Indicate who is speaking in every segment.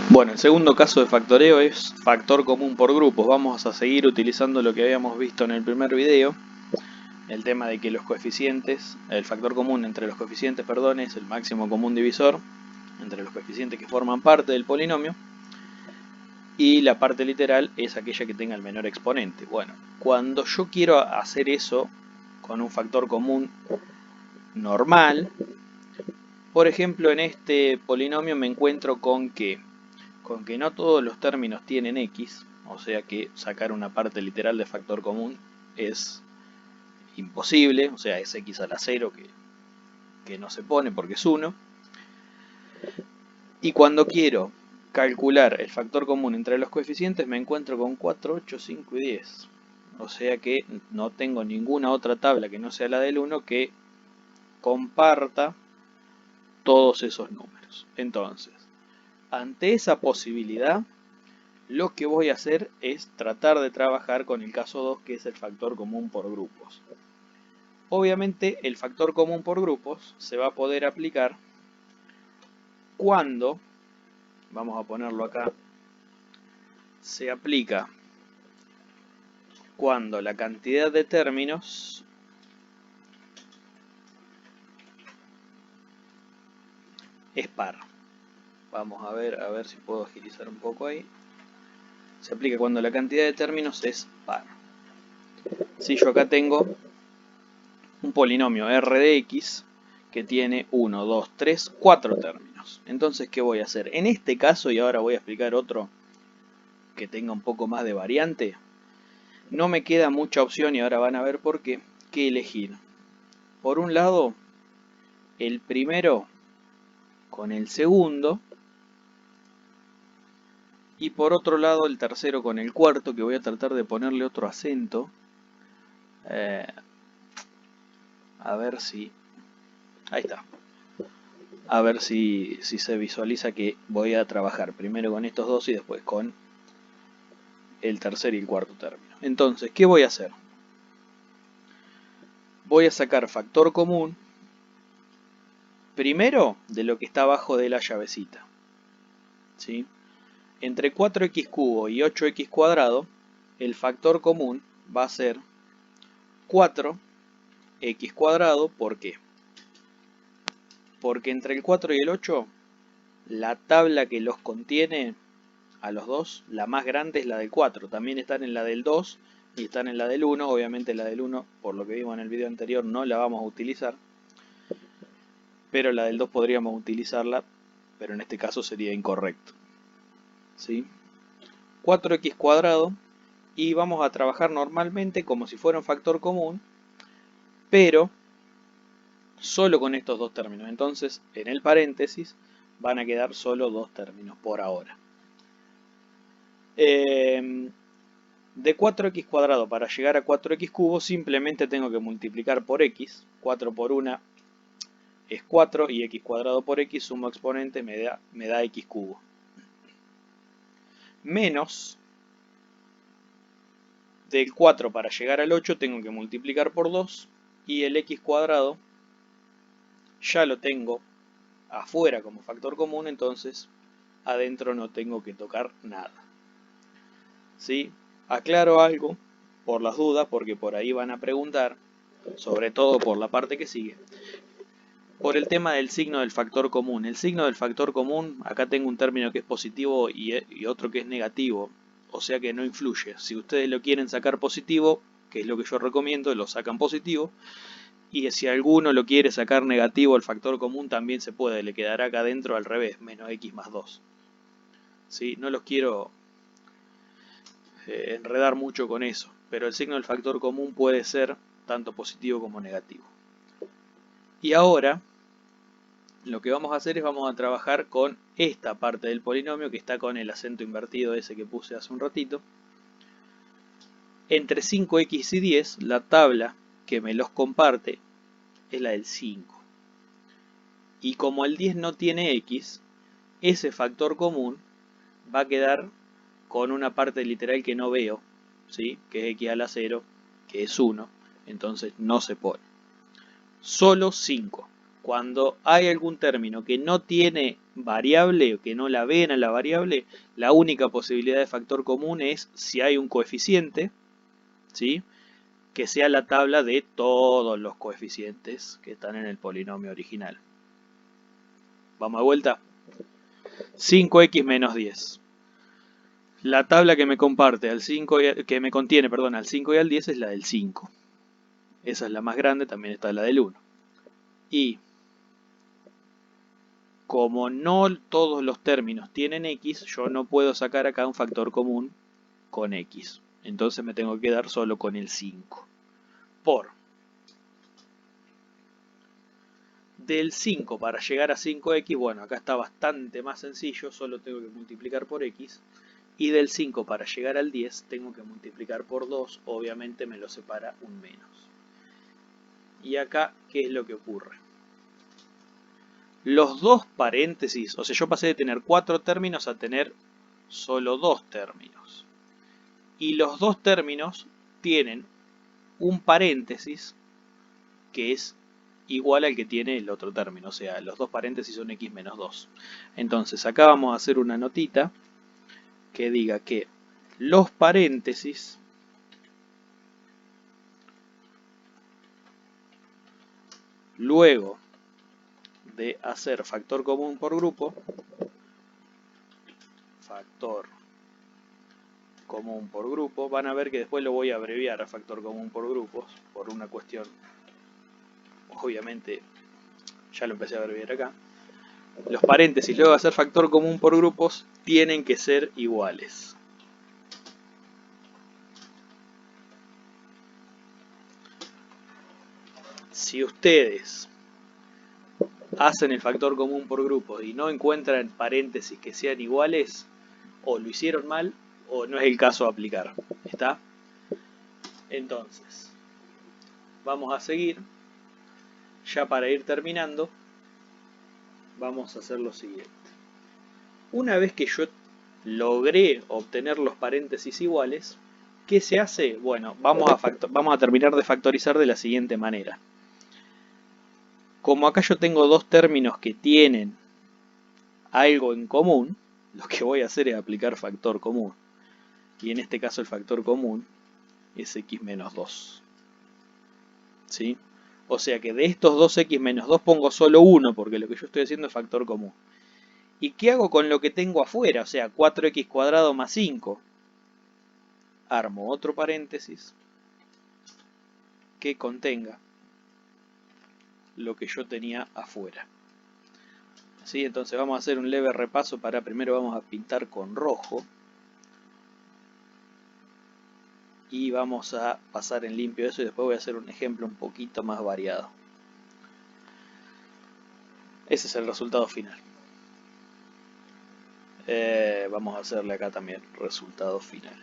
Speaker 1: Bueno, el segundo caso de factoreo es factor común por grupos. Vamos a seguir utilizando lo que habíamos visto en el primer video. El tema de que los coeficientes, el factor común entre los coeficientes, perdón, es el máximo común divisor entre los coeficientes que forman parte del polinomio. Y la parte literal es aquella que tenga el menor exponente. Bueno, cuando yo quiero hacer eso con un factor común normal, por ejemplo, en este polinomio me encuentro con que no todos los términos tienen x, o sea que sacar una parte literal de factor común es imposible, o sea, es x a la 0 que no se pone porque es 1. Y cuando quiero calcular el factor común entre los coeficientes me encuentro con 4, 8, 5 y 10. O sea que no tengo ninguna otra tabla que no sea la del 1 que comparta todos esos números. Entonces, ante esa posibilidad, lo que voy a hacer es tratar de trabajar con el caso 2, que es el factor común por grupos. Obviamente el factor común por grupos se va a poder aplicar cuando, vamos a ponerlo acá, se aplica cuando la cantidad de términos es par. Vamos a ver si puedo agilizar un poco ahí. Se aplica cuando la cantidad de términos es par. Si yo acá tengo un polinomio r de x que tiene 1, 2, 3, 4 términos. Entonces, ¿qué voy a hacer? En este caso, y ahora voy a explicar otro que tenga un poco más de variante, no me queda mucha opción, y ahora van a ver por qué, que elegir. Por un lado, el primero con el segundo, y por otro lado el tercero con el cuarto, que voy a tratar de ponerle otro acento. A ver si... Ahí está. A ver si se visualiza que voy a trabajar primero con estos dos y después con el tercer y el cuarto término. Entonces, ¿qué voy a hacer? Voy a sacar factor común primero de lo que está abajo de la llavecita, ¿sí? Entre 4x cubo y 8x cuadrado, el factor común va a ser 4x cuadrado. ¿Por qué? Porque entre el 4 y el 8, la tabla que los contiene a los dos, la más grande es la del 4. También están en la del 2 y están en la del 1. Obviamente la del 1, por lo que vimos en el video anterior, no la vamos a utilizar. Pero la del 2 podríamos utilizarla, pero en este caso sería incorrecto, ¿sí? 4x cuadrado, y vamos a trabajar normalmente como si fuera un factor común, pero solo con estos dos términos. Entonces, en el paréntesis van a quedar solo dos términos por ahora. De 4x cuadrado para llegar a 4x cubo simplemente tengo que multiplicar por x. 4 por 1 es 4 y x cuadrado por x, sumo exponente, me da x cubo. Menos del 4 para llegar al 8 tengo que multiplicar por 2 y el x cuadrado ya lo tengo afuera como factor común, entonces adentro no tengo que tocar nada, ¿sí? Aclaro algo por las dudas, porque por ahí van a preguntar, sobre todo por la parte que sigue, por el tema del signo del factor común. El signo del factor común, acá tengo un término que es positivo y otro que es negativo, o sea que no influye. Si ustedes lo quieren sacar positivo, que es lo que yo recomiendo, lo sacan positivo. Y si alguno lo quiere sacar negativo, el factor común también se puede, le quedará acá adentro al revés, menos x más 2. ¿Sí? No los quiero enredar mucho con eso, pero el signo del factor común puede ser tanto positivo como negativo. Y ahora lo que vamos a hacer es vamos a trabajar con esta parte del polinomio que está con el acento invertido ese que puse hace un ratito. Entre 5x y 10, la tabla que me los comparte es la del 5. Y como el 10 no tiene x, ese factor común va a quedar con una parte literal que no veo, ¿sí? Que es x a la 0, que es 1, entonces no se pone. Solo 5. Cuando hay algún término que no tiene variable, que no la ven a la variable, la única posibilidad de factor común es si hay un coeficiente, ¿sí?, que sea la tabla de todos los coeficientes que están en el polinomio original. Vamos de vuelta. 5x menos 10. La tabla que me comparte al 5 que me contiene, perdón, al 5 y al 10 es la del 5. Esa es la más grande, también está la del 1. Y como no todos los términos tienen x, yo no puedo sacar acá un factor común con x. Entonces me tengo que quedar solo con el 5. Del 5 para llegar a 5x, bueno, acá está bastante más sencillo, solo tengo que multiplicar por x. Y del 5 para llegar al 10 tengo que multiplicar por 2, obviamente me lo separa un menos. Y acá, ¿qué es lo que ocurre? Los dos paréntesis, o sea, yo pasé de tener 4 términos a tener solo 2 términos. Y los dos términos tienen un paréntesis que es igual al que tiene el otro término, o sea, los dos paréntesis son x menos 2. Entonces acá vamos a hacer una notita que diga que los paréntesis luego de hacer factor común por grupo, van a ver que después lo voy a abreviar a factor común por grupos, por una cuestión, obviamente, ya lo empecé a abreviar acá. Los paréntesis luego de hacer factor común por grupos tienen que ser iguales. Si ustedes hacen el factor común por grupos y no encuentran paréntesis que sean iguales, o lo hicieron mal o no es el caso de aplicar. ¿Está? Entonces, vamos a seguir. Ya para ir terminando, vamos a hacer lo siguiente. Una vez que yo logré obtener los paréntesis iguales, ¿qué se hace? Bueno, vamos a terminar de factorizar de la siguiente manera. Como acá yo tengo dos términos que tienen algo en común, lo que voy a hacer es aplicar factor común. Y en este caso el factor común es x menos 2. ¿Sí? O sea que de estos dos x menos 2 pongo solo 1, porque lo que yo estoy haciendo es factor común. ¿Y qué hago con lo que tengo afuera? O sea, 4x cuadrado más 5. Armo otro paréntesis que contenga lo que yo tenía afuera. ¿Sí? Entonces vamos a hacer un leve repaso. Primero vamos a pintar con rojo. Y vamos a pasar en limpio eso y después voy a hacer un ejemplo un poquito más variado. Ese es el resultado final. Vamos a hacerle acá también resultado final.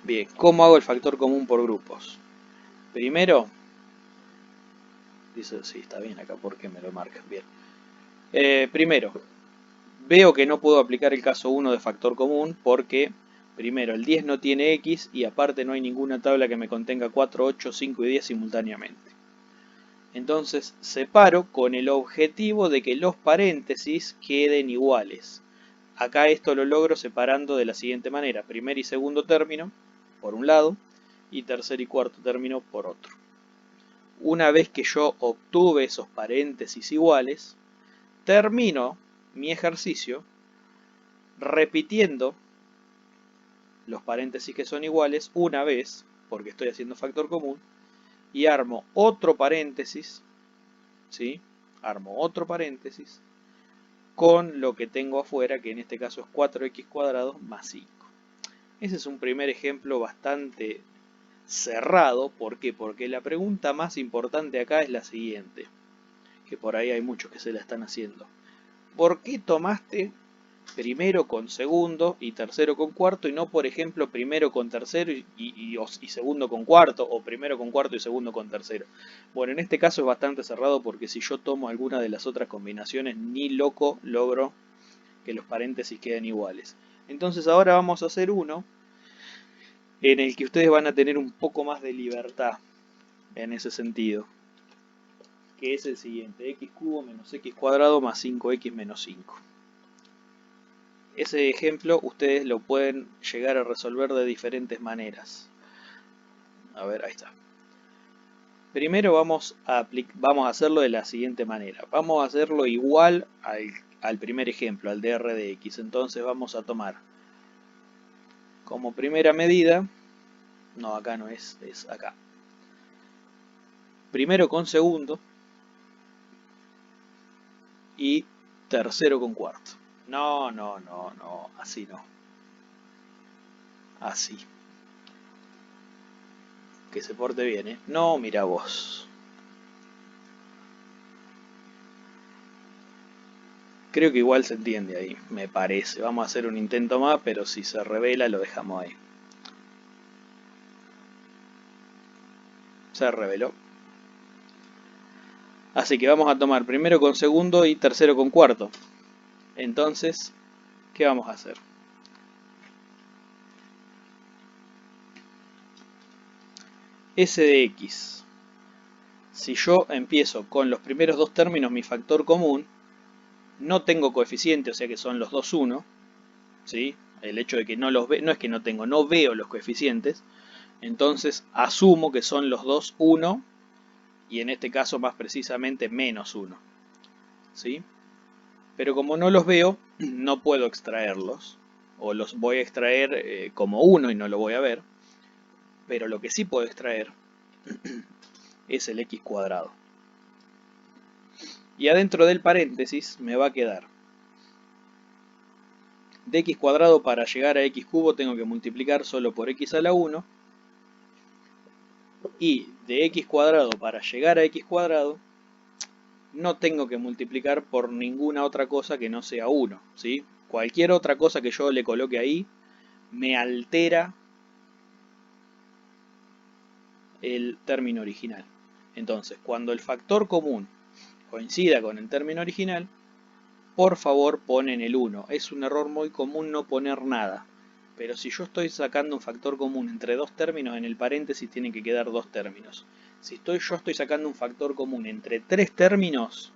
Speaker 1: Bien, ¿cómo hago el factor común por grupos? Primero, dice, sí, está bien acá porque me lo marcan. Bien. Primero, veo que no puedo aplicar el caso 1 de factor común porque, primero, el 10 no tiene x y aparte no hay ninguna tabla que me contenga 4, 8, 5 y 10 simultáneamente. Entonces separo con el objetivo de que los paréntesis queden iguales. Acá esto lo logro separando de la siguiente manera. Primer y segundo término por un lado y tercer y cuarto término por otro. Una vez que yo obtuve esos paréntesis iguales, termino mi ejercicio repitiendo los paréntesis que son iguales una vez, porque estoy haciendo factor común, y armo otro paréntesis, ¿sí? Armo otro paréntesis con lo que tengo afuera, que en este caso es 4x cuadrado más 5. Ese es un primer ejemplo bastante cerrado. ¿Por qué? Porque la pregunta más importante acá es la siguiente, que por ahí hay muchos que se la están haciendo. ¿Por qué tomaste primero con segundo y tercero con cuarto y no, por ejemplo, primero con tercero y segundo con cuarto, o primero con cuarto y segundo con tercero? Bueno, en este caso es bastante cerrado porque si yo tomo alguna de las otras combinaciones, ni loco logro que los paréntesis queden iguales. Entonces ahora vamos a hacer uno en el que ustedes van a tener un poco más de libertad en ese sentido. que es el siguiente: x cubo menos x cuadrado más 5x menos 5. Ese ejemplo ustedes lo pueden llegar a resolver de diferentes maneras. A ver, ahí está. Primero vamos a hacerlo de la siguiente manera. Vamos a hacerlo igual al primer ejemplo, al de r de x. Entonces vamos a tomar como primera medida, no, acá no es, es acá. Primero con segundo y tercero con cuarto. No, así no. Así. Que se porte bien, ¿eh? No, mira vos. Creo que igual se entiende ahí, me parece. Vamos a hacer un intento más, pero si se revela lo dejamos ahí. Se reveló. Así que vamos a tomar primero con segundo y tercero con cuarto. Entonces, ¿qué vamos a hacer? S de x. Si yo empiezo con los primeros dos términos, mi factor común, no tengo coeficiente, o sea que son los dos 1, ¿sí? El hecho de que no los no es que no tengo, no veo los coeficientes, entonces asumo que son los dos 1 y en este caso más precisamente menos 1, ¿sí? Pero como no los veo, no puedo extraerlos, o los voy a extraer como 1 y no lo voy a ver, pero lo que sí puedo extraer es el x cuadrado. Y adentro del paréntesis me va a quedar de x cuadrado para llegar a x cubo tengo que multiplicar solo por x a la 1, y de x cuadrado para llegar a x cuadrado no tengo que multiplicar por ninguna otra cosa que no sea 1, ¿sí? Cualquier otra cosa que yo le coloque ahí me altera el término original. Entonces, cuando el factor común coincida con el término original, por favor ponen el 1. Es un error muy común no poner nada. Pero si yo estoy sacando un factor común entre dos términos, en el paréntesis tienen que quedar dos términos. Si yo estoy sacando un factor común entre tres términos,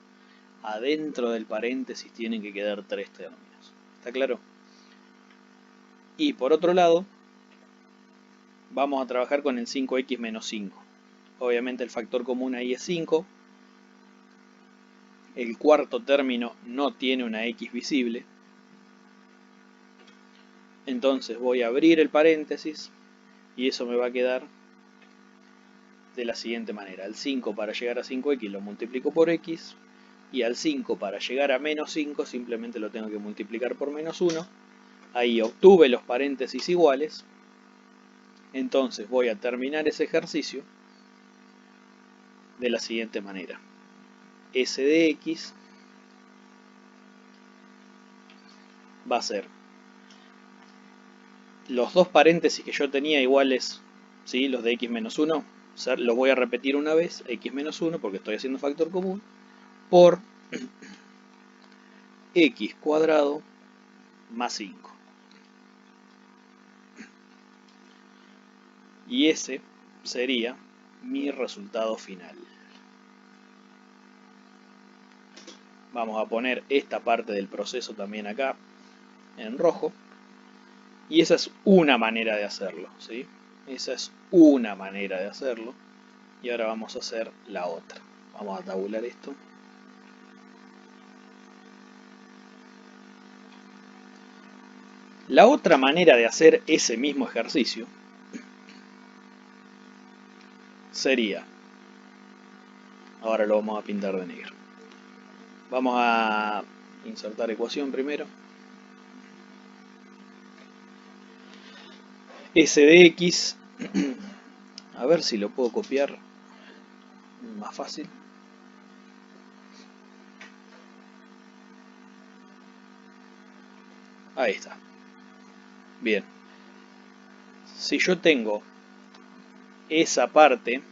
Speaker 1: adentro del paréntesis tienen que quedar tres términos. ¿Está claro? Y por otro lado, vamos a trabajar con el 5x menos 5. Obviamente el factor común ahí es 5. El cuarto término no tiene una x visible. Entonces voy a abrir el paréntesis y eso me va a quedar de la siguiente manera. Al 5 para llegar a 5x lo multiplico por x, y al 5 para llegar a menos 5 simplemente lo tengo que multiplicar por menos 1. Ahí obtuve los paréntesis iguales. Entonces voy a terminar ese ejercicio de la siguiente manera. S de x va a ser los dos paréntesis que yo tenía iguales, ¿sí? Los de x menos 1, los voy a repetir una vez, x menos 1 porque estoy haciendo factor común, por x cuadrado más 5. Y ese sería mi resultado final. Vamos a poner esta parte del proceso también acá en rojo. Y esa es una manera de hacerlo, ¿sí? Esa es una manera de hacerlo. Y ahora vamos a hacer la otra. Vamos a tabular esto. La otra manera de hacer ese mismo ejercicio sería, ahora lo vamos a pintar de negro. Vamos a insertar ecuación primero. S de x, a ver si lo puedo copiar más fácil. Ahí está. Bien. Si yo tengo esa parte,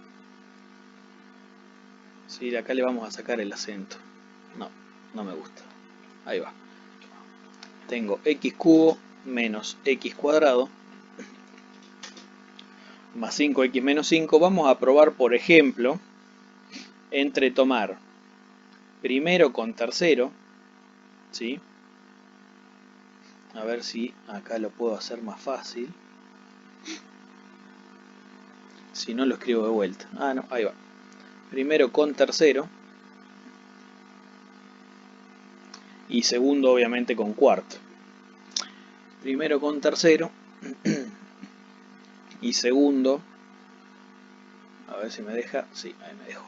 Speaker 1: ¿sí? Acá le vamos a sacar el acento. No me gusta. Ahí va. Tengo x cubo menos x cuadrado más 5x menos 5. Vamos a probar, por ejemplo, entre tomar primero con tercero, ¿sí? A ver si acá lo puedo hacer más fácil. Si no, lo escribo de vuelta. Ah, no, ahí va. Primero con tercero. Y segundo, obviamente, con cuarto. Primero con tercero. Y segundo, a ver si me deja. Sí, ahí me dejo.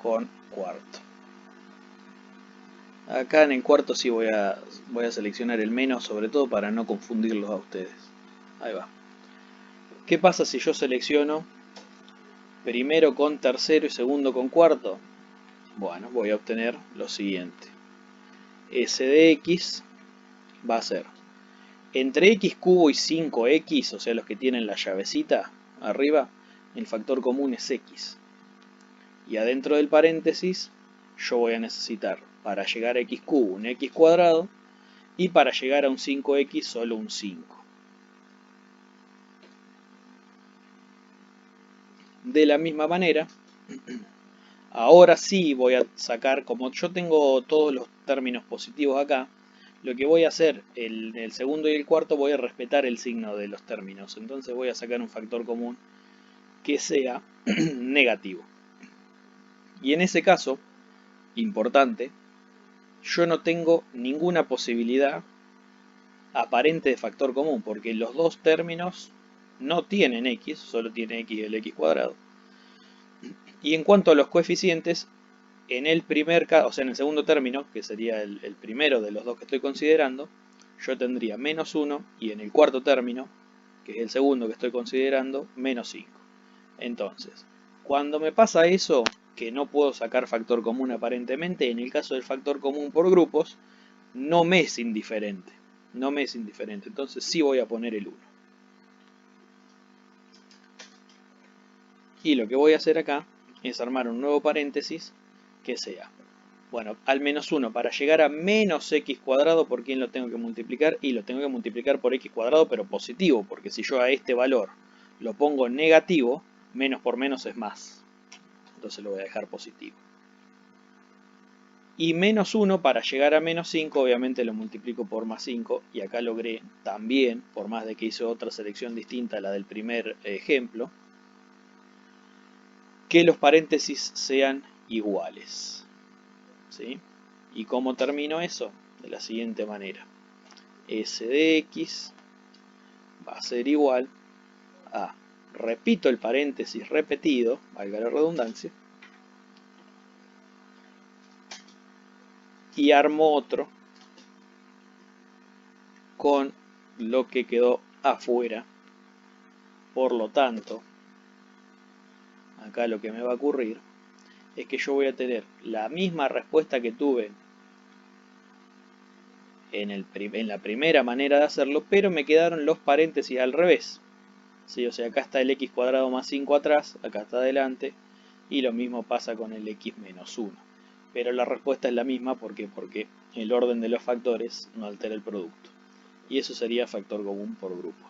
Speaker 1: Con cuarto. Acá en el cuarto sí voy a seleccionar el menos, sobre todo para no confundirlos a ustedes. Ahí va. ¿Qué pasa si yo selecciono primero con tercero y segundo con cuarto? Bueno, voy a obtener lo siguiente. S de X va a ser entre X cubo y 5X, o sea los que tienen la llavecita arriba, el factor común es X. Y adentro del paréntesis yo voy a necesitar para llegar a X cubo un X cuadrado y para llegar a un 5X solo un 5. De la misma manera, ahora sí voy a sacar, como yo tengo todos los términos positivos acá, lo que voy a hacer en el segundo y el cuarto voy a respetar el signo de los términos. Entonces voy a sacar un factor común que sea negativo. Y en ese caso, importante, yo no tengo ninguna posibilidad aparente de factor común, porque los dos términos no tienen x, solo tiene x y el x cuadrado. Y en cuanto a los coeficientes, en el primer caso, o sea en el segundo término, que sería el primero de los dos que estoy considerando, yo tendría menos 1 y en el cuarto término, que es el segundo que estoy considerando, menos 5. Entonces, cuando me pasa eso, que no puedo sacar factor común aparentemente, en el caso del factor común por grupos, no me es indiferente. No me es indiferente, entonces sí voy a poner el 1. Y lo que voy a hacer acá es armar un nuevo paréntesis que sea, bueno, al menos 1 para llegar a menos x cuadrado, ¿por quién lo tengo que multiplicar? Y lo tengo que multiplicar por x cuadrado, pero positivo, porque si yo a este valor lo pongo negativo, menos por menos es más. Entonces lo voy a dejar positivo. Y menos 1 para llegar a menos 5, obviamente lo multiplico por más 5. Y acá logré también, por más de que hice otra selección distinta a la del primer ejemplo, que los paréntesis sean iguales. ¿Sí? ¿Y cómo termino eso? De la siguiente manera. S de X va a ser igual a, repito el paréntesis repetido, valga la redundancia, y armo otro con lo que quedó afuera. Por lo tanto, acá lo que me va a ocurrir es que yo voy a tener la misma respuesta que tuve en la primera manera de hacerlo, pero me quedaron los paréntesis al revés. ¿Sí? O sea, acá está el x cuadrado más 5 atrás, acá está adelante, y lo mismo pasa con el x menos 1. Pero la respuesta es la misma porque el orden de los factores no altera el producto. Y eso sería factor común por grupo.